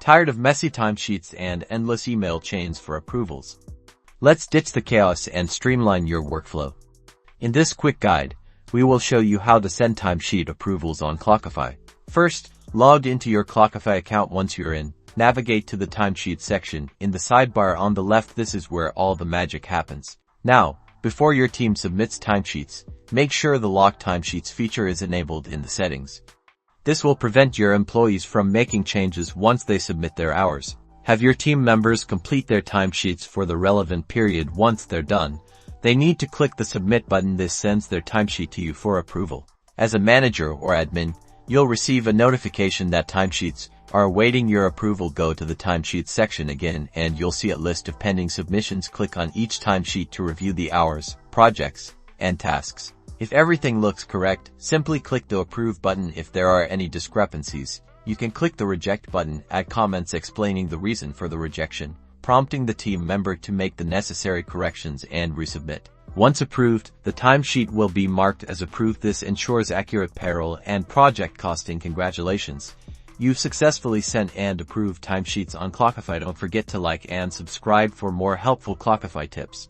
Tired of messy timesheets and endless email chains for approvals? Let's ditch the chaos and streamline your workflow. In this quick guide, we will show you how to send timesheet approvals on Clockify. First, log into your Clockify account. Once you're in, navigate to the timesheet section. In the sidebar on the left, this is where all the magic happens. Now, before your team submits timesheets, make sure the Lock Timesheets feature is enabled in the settings. This will prevent your employees from making changes once they submit their hours. Have your team members complete their timesheets for the relevant period. Once they're done, they need to click the Submit button. This sends their timesheet to you for approval. As a manager or admin, you'll receive a notification that timesheets are awaiting your approval. Go to the Timesheets section again and you'll see a list of pending submissions. Click on each timesheet to review the hours, projects, and tasks. If everything looks correct, simply click the Approve button. If there are any discrepancies, you can click the Reject button. Add comments explaining the reason for the rejection, prompting the team member to make the necessary corrections and resubmit. Once approved, the timesheet will be marked as approved. This ensures accurate payroll and project costing. Congratulations! You've successfully sent and approved timesheets on Clockify. Don't forget to like and subscribe for more helpful Clockify tips.